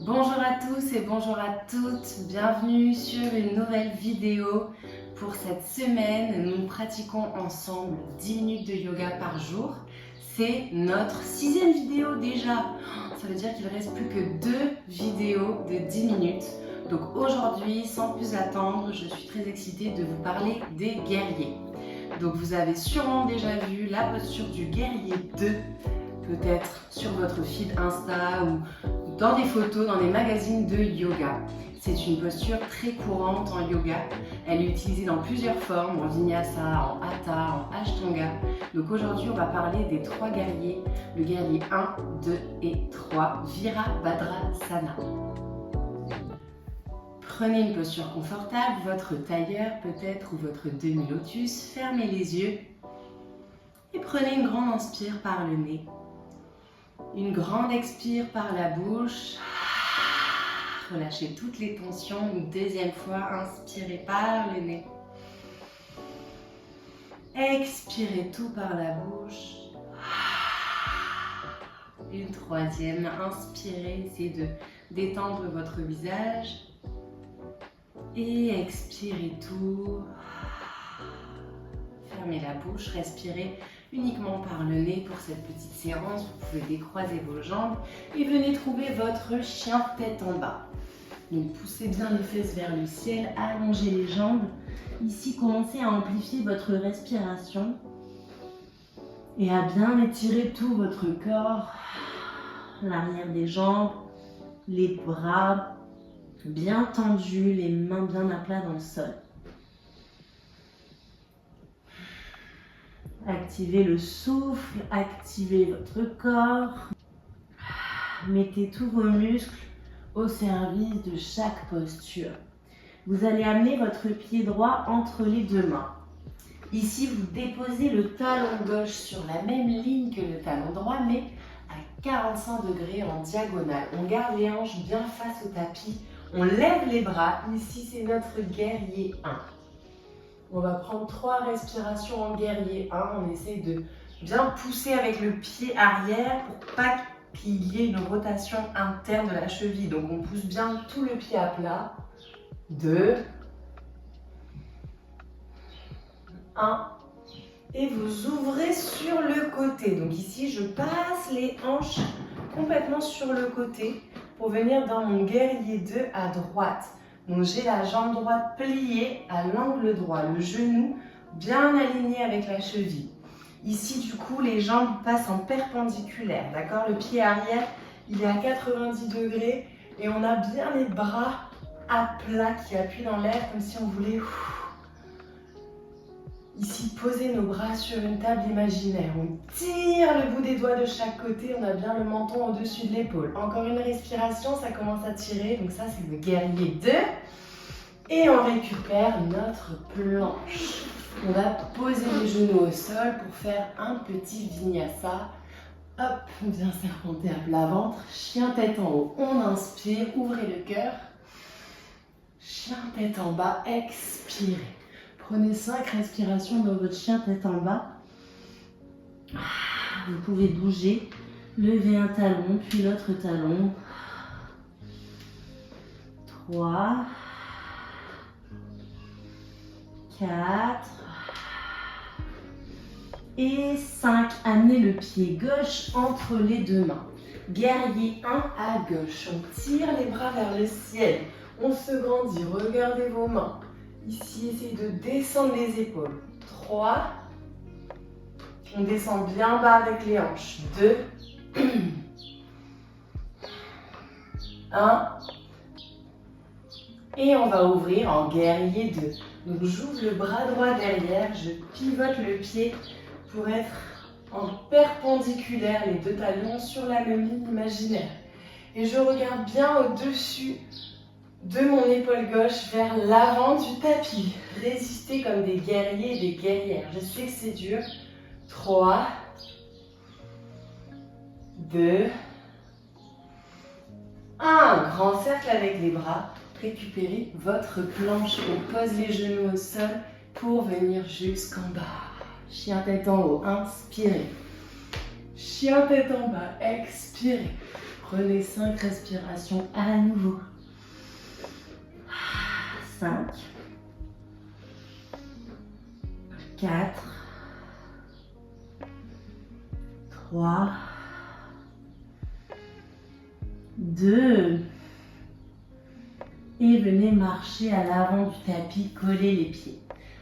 Bonjour à tous et bonjour à toutes, bienvenue sur une nouvelle vidéo. Pour cette semaine, nous pratiquons ensemble 10 minutes de yoga par jour. C'est notre 6e vidéo déjà. Ça veut dire qu'il ne reste plus que 2 vidéos de 10 minutes. Donc aujourd'hui, sans plus attendre, je suis très excitée de vous parler des guerriers. Donc vous avez sûrement déjà vu la posture du guerrier 2, peut-être sur votre feed Insta ou dans des photos, dans des magazines de yoga. C'est une posture très courante en yoga. Elle est utilisée dans plusieurs formes, en vinyasa, en hatha, en ashtanga. Donc aujourd'hui, on va parler des 3 guerriers. Le guerrier 1, 2 et 3, Virabhadrasana. Prenez une posture confortable, votre tailleur peut-être ou votre demi-lotus. Fermez les yeux et prenez une grande inspire par le nez. Une grande expire par la bouche. Relâchez toutes les tensions. Une deuxième fois, inspirez par le nez. Expirez tout par la bouche. Une troisième, inspirez, essayez de détendre votre visage. Et expirez tout. Fermez la bouche, respirez uniquement par le nez pour cette petite séance. Vous pouvez décroiser vos jambes et venez trouver votre chien tête en bas. Donc poussez bien les fesses vers le ciel, allongez les jambes. Ici, commencez à amplifier votre respiration et à bien étirer tout votre corps, l'arrière des jambes, les bras bien tendus, les mains bien à plat dans le sol. Activez le souffle, activez votre corps. Mettez tous vos muscles au service de chaque posture. Vous allez amener votre pied droit entre les deux mains. Ici, vous déposez le talon gauche sur la même ligne que le talon droit, mais à 45 degrés en diagonale. On garde les hanches bien face au tapis. On lève les bras. Ici, c'est notre guerrier 1. On va prendre 3 respirations en guerrier 1. On essaie de bien pousser avec le pied arrière pour pas qu'il y ait une rotation interne de la cheville. Donc on pousse bien tout le pied à plat. 2, 1. Et vous ouvrez sur le côté. Donc ici, je passe les hanches complètement sur le côté pour venir dans mon guerrier 2 à droite. Donc j'ai la jambe droite pliée à l'angle droit, le genou bien aligné avec la cheville. Ici du coup les jambes passent en perpendiculaire, d'accord? Le pied arrière il est à 90 degrés et on a bien les bras à plat qui appuient dans l'air comme si on voulait ici poser nos bras sur une table imaginaire. On tire le bout des doigts de chaque côté, on a bien le menton au-dessus de l'épaule. Encore une respiration, ça commence à tirer, donc ça c'est le guerrier 2. Et on récupère notre planche. On va poser les genoux au sol pour faire un petit vinyasa. Hop, bien serpenter à plat ventre, chien tête en haut. On inspire, ouvrez le cœur. Chien tête en bas, expirez. Prenez 5 respirations dans votre chien tête en bas. Vous pouvez bouger, lever un talon, puis l'autre talon. 3, 4 et 5. Amenez le pied gauche entre les deux mains. Guerrier 1 à gauche. On tire les bras vers le ciel. On se grandit. Regardez vos mains. Ici, essayez de descendre les épaules. 3. On descend bien bas avec les hanches. 2. 1. Et on va ouvrir en guerrier 2. Donc j'ouvre le bras droit derrière, je pivote le pied pour être en perpendiculaire, les deux talons sur la même ligne imaginaire. Et je regarde bien au-dessus de mon épaule gauche vers l'avant du tapis. Résistez comme des guerriers et des guerrières. Je sais que c'est dur. 3, 2, 1. Grand cercle avec les bras. Récupérez votre planche. On pose les genoux au sol pour venir jusqu'en bas. Chien tête en haut, inspirez. Chien tête en bas, expirez. Prenez 5 respirations à nouveau. 5, 4, 3, 2, et venez marcher à l'avant du tapis, coller les pieds.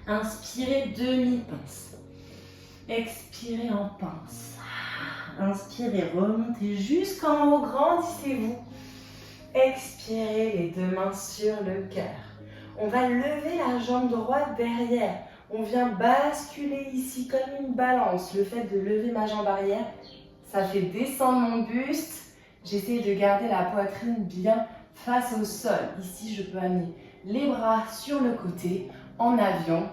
Inspirez, demi-pince. Expirez en pince. Inspirez, remontez jusqu'en haut, grandissez-vous. Expirez, les deux mains sur le cœur. On va lever la jambe droite derrière. On vient basculer ici comme une balance. Le fait de lever ma jambe arrière, ça fait descendre mon buste. J'essaie de garder la poitrine bien face au sol. Ici, je peux amener les bras sur le côté, en avion,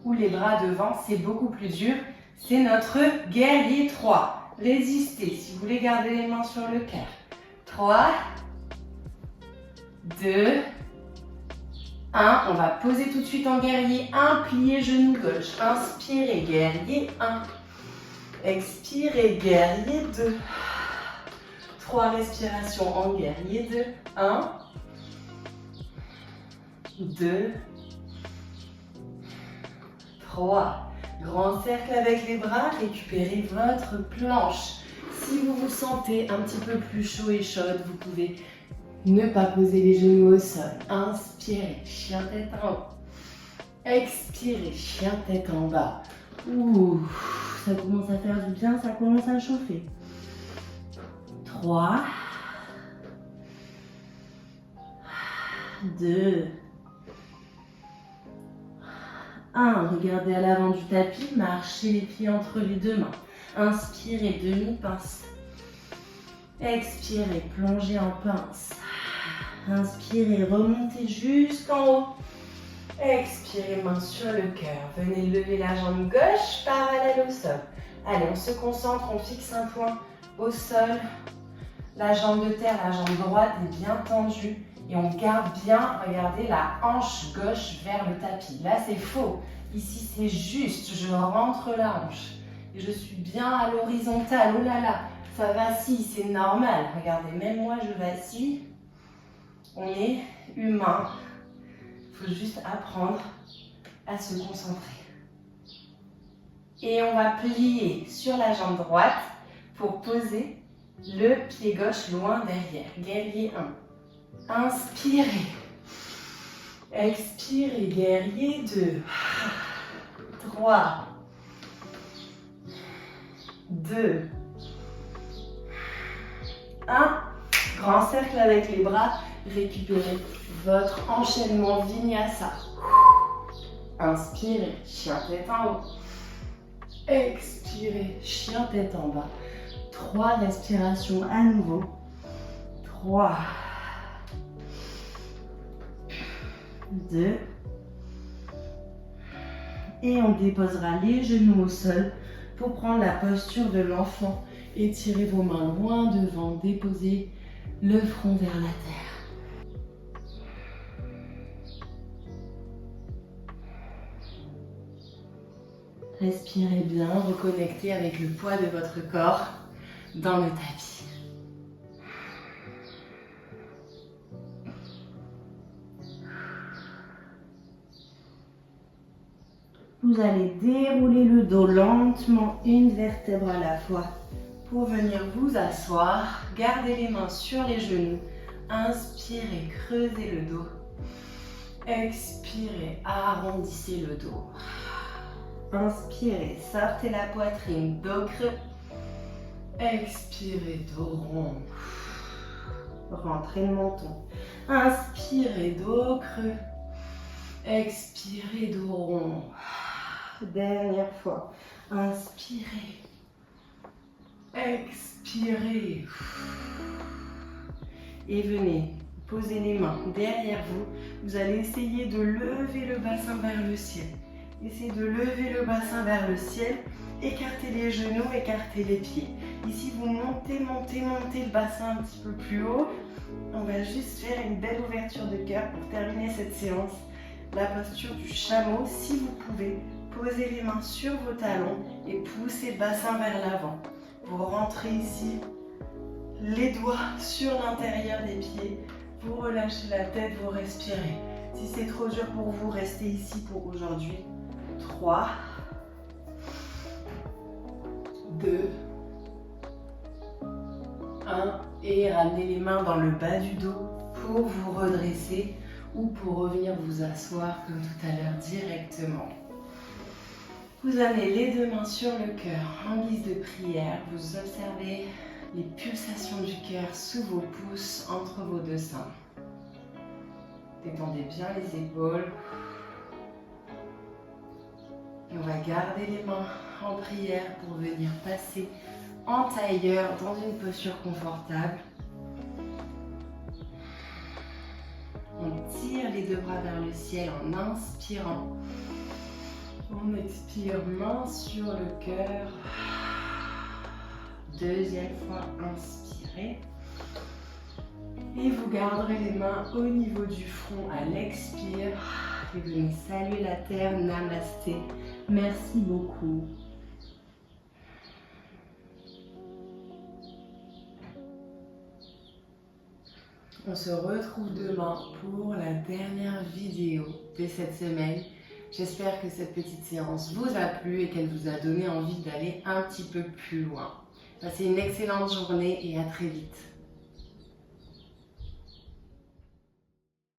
ou les bras devant. C'est beaucoup plus dur. C'est notre guerrier 3. Résistez si vous voulez garder les mains sur le cœur. 3, 2, 1. On va poser tout de suite en guerrier 1. Pliez genou gauche. Inspirez, guerrier 1. Expirez, guerrier 2. 3 respirations en guerrier 2. 1, 2, 3. Grand cercle avec les bras. Récupérez votre planche. Si vous vous sentez un petit peu plus chaud et chaude, vous pouvez ne pas poser les genoux au sol. Inspirez, chien tête en haut. Expirez, chien tête en bas. Ouh, ça commence à faire du bien, ça commence à chauffer. 3, 2, 1. Regardez à l'avant du tapis, marchez les pieds entre les deux mains. Inspirez, demi-pince. Expirez, plongez en pince. Inspirez, remontez jusqu'en haut. Expirez, main sur le cœur. Venez lever la jambe gauche parallèle au sol. Allez, on se concentre, on fixe un point au sol. La jambe de terre, la jambe droite est bien tendue. Et on garde bien, regardez, la hanche gauche vers le tapis. Là, c'est faux. Ici, c'est juste. Je rentre la hanche. Et je suis bien à l'horizontale. Oh là là, ça vacille, c'est normal. Regardez, même moi, je vacille. On est humain. Il faut juste apprendre à se concentrer. Et on va plier sur la jambe droite pour poser le pied gauche loin derrière. Guerrier 1. Inspirez. Expirez, guerrier 2. 3, 2, 1. Grand cercle avec les bras. Récupérez votre enchaînement vinyasa. Inspirez, chien tête en haut. Expirez, chien tête en bas. 3 respirations à nouveau. 3, 2. Et on déposera les genoux au sol pour prendre la posture de l'enfant. Étirez vos mains loin devant, déposez le front vers la terre. Respirez bien, reconnectez avec le poids de votre corps dans le tapis. Vous allez dérouler le dos lentement, une vertèbre à la fois, pour venir vous asseoir. Gardez les mains sur les genoux. Inspirez, creusez le dos. Expirez, arrondissez le dos. Inspirez, sortez la poitrine, dos creux. Expirez, dos rond. Rentrez le menton. Inspirez, dos creux. Expirez, dos rond. Dernière fois. Inspirez. Expirez. Et venez poser les mains derrière vous. Vous allez essayer de lever le bassin vers le ciel. Essayez de lever le bassin vers le ciel. Écartez les genoux, écartez les pieds. Ici, vous montez le bassin un petit peu plus haut. On va juste faire une belle ouverture de cœur pour terminer cette séance. La posture du chameau, si vous pouvez, posez les mains sur vos talons et poussez le bassin vers l'avant. Vous rentrez ici les doigts sur l'intérieur des pieds. Vous relâchez la tête, vous respirez. Si c'est trop dur pour vous, restez ici pour aujourd'hui. 3, 2, 1. Et ramenez les mains dans le bas du dos pour vous redresser ou pour revenir vous asseoir comme tout à l'heure directement. Vous amenez les deux mains sur le cœur en guise de prière. Vous observez les pulsations du cœur sous vos pouces, entre vos deux seins. Détendez bien les épaules. Et on va garder les mains en prière pour venir passer en tailleur dans une posture confortable. On tire les deux bras vers le ciel en inspirant. On expire, main sur le cœur. Deuxième fois, inspirez. Et vous garderez les mains au niveau du front à l'expire. Et venez saluer la terre, namasté. Merci beaucoup. On se retrouve demain pour la dernière vidéo de cette semaine. J'espère que cette petite séance vous a plu et qu'elle vous a donné envie d'aller un petit peu plus loin. Passez une excellente journée et à très vite.